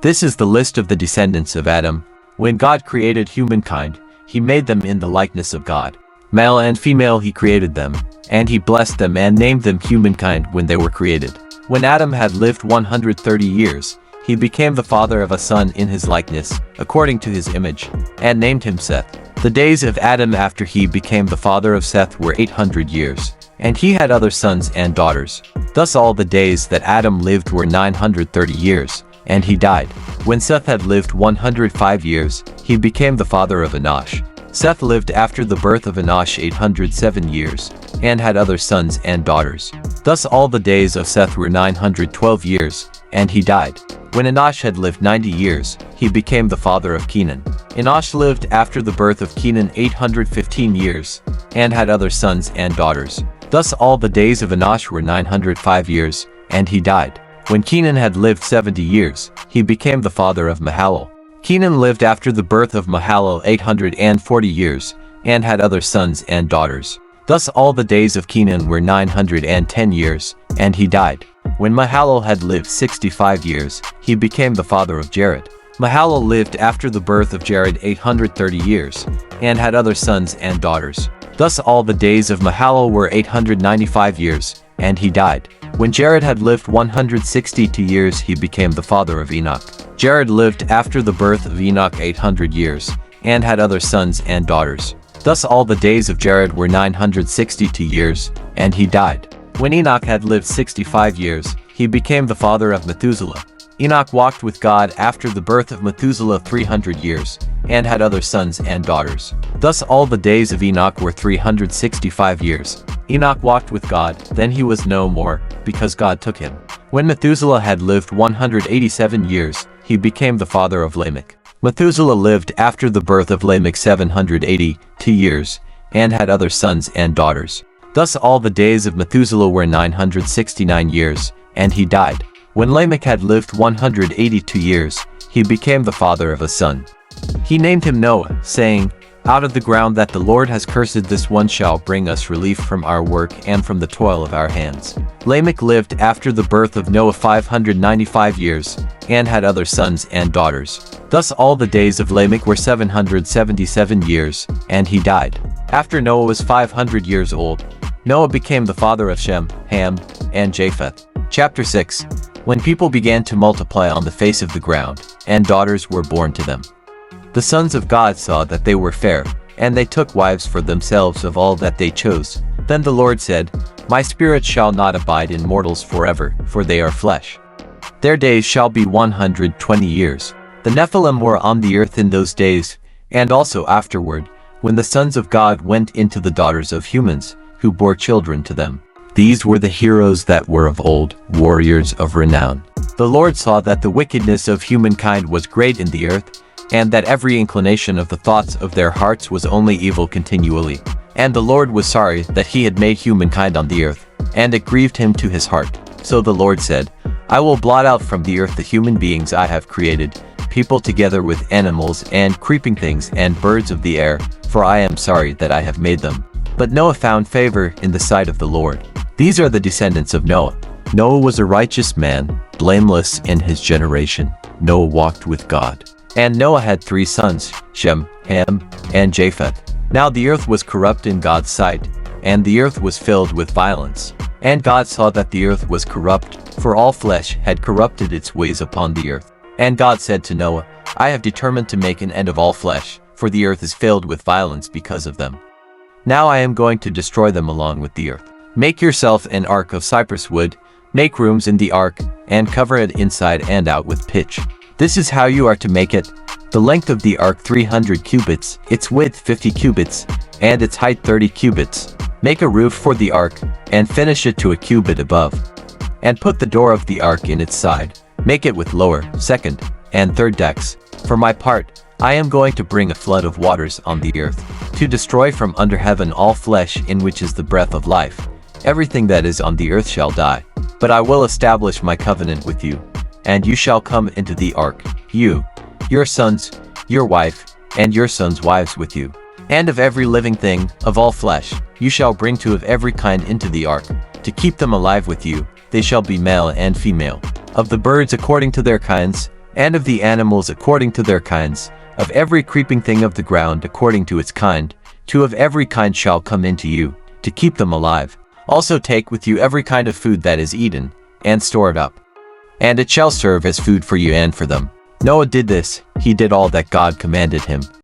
This is the list of the descendants of Adam. When God created humankind, he made them in the likeness of God. Male and female he created them, and he blessed them and named them humankind when they were created. When Adam had lived 130 years, he became the father of a son in his likeness, according to his image, and named him Seth. The days of Adam after he became the father of Seth were 800 years, and he had other sons and daughters. Thus all the days that Adam lived were 930 years, and he died. When Seth had lived 105 years, he became the father of Enosh. Seth lived after the birth of Enosh 807 years, and had other sons and daughters. Thus all the days of Seth were 912 years, and he died. When Enosh had lived 90 years, he became the father of Kenan. Enosh lived after the birth of Kenan 815 years, and had other sons and daughters. Thus all the days of Enosh were 905 years, and he died. When Kenan had lived 70 years, he became the father of Mahalalel. Kenan lived after the birth of Mahalalel 840 years, and had other sons and daughters. Thus all the days of Kenan were 910 years, and he died. When Mahalalel had lived 65 years, he became the father of Jared. Mahalalel lived after the birth of Jared 830 years, and had other sons and daughters. Thus all the days of Mahalalel were 895 years, and he died. When Jared had lived 162 years, he became the father of Enoch. Jared lived after the birth of Enoch 800 years, and had other sons and daughters. Thus all the days of Jared were 962 years, and he died. When Enoch had lived 65 years, he became the father of Methuselah. Enoch walked with God after the birth of Methuselah 300 years, and had other sons and daughters. Thus all the days of Enoch were 365 years. Enoch walked with God, then he was no more, because God took him. When Methuselah had lived 187 years, he became the father of Lamech. Methuselah lived after the birth of Lamech 782 years, and had other sons and daughters. Thus all the days of Methuselah were 969 years, and he died. When Lamech had lived 182 years, he became the father of a son. He named him Noah, saying, "Out of the ground that the Lord has cursed, this one shall bring us relief from our work and from the toil of our hands." Lamech lived after the birth of Noah 595 years, and had other sons and daughters. Thus all the days of Lamech were 777 years, and he died. After Noah was 500 years old, Noah became the father of Shem, Ham, and Japheth. Chapter 6. When people began to multiply on the face of the ground, and daughters were born to them. The sons of God saw that they were fair, and they took wives for themselves of all that they chose. Then the Lord said, "My spirit shall not abide in mortals forever, for they are flesh. Their days shall be 120 years. The Nephilim were on the earth in those days, and also afterward, when the sons of God went into the daughters of humans, who bore children to them. These were the heroes that were of old, warriors of renown. The Lord saw that the wickedness of humankind was great in the earth, and that every inclination of the thoughts of their hearts was only evil continually. And the Lord was sorry that he had made humankind on the earth, and it grieved him to his heart. So the Lord said, "I will blot out from the earth the human beings I have created, people together with animals and creeping things and birds of the air, for I am sorry that I have made them." But Noah found favor in the sight of the Lord. These are the descendants of Noah. Noah was a righteous man, blameless in his generation. Noah walked with God. And Noah had 3 sons, Shem, Ham, and Japheth. Now the earth was corrupt in God's sight, and the earth was filled with violence. And God saw that the earth was corrupt, for all flesh had corrupted its ways upon the earth. And God said to Noah, "I have determined to make an end of all flesh, for the earth is filled with violence because of them. Now I am going to destroy them along with the earth. Make yourself an ark of cypress wood, make rooms in the ark, and cover it inside and out with pitch. This is how you are to make it. The length of the ark 300 cubits, its width 50 cubits, and its height 30 cubits. Make a roof for the ark, and finish it to a cubit above. And put the door of the ark in its side. Make it with lower, second, and third decks. For my part, I am going to bring a flood of waters on the earth, to destroy from under heaven all flesh in which is the breath of life. Everything that is on the earth shall die. But I will establish my covenant with you, and you shall come into the ark, you, your sons, your wife, and your sons' wives with you. And of every living thing, of all flesh, you shall bring 2 of every kind into the ark, to keep them alive with you. They shall be male and female. Of the birds according to their kinds, and of the animals according to their kinds, of every creeping thing of the ground according to its kind, 2 of every kind shall come into you, to keep them alive. Also take with you every kind of food that is eaten, and store it up. And it shall serve as food for you and for them. Noah did this, he did all that God commanded him.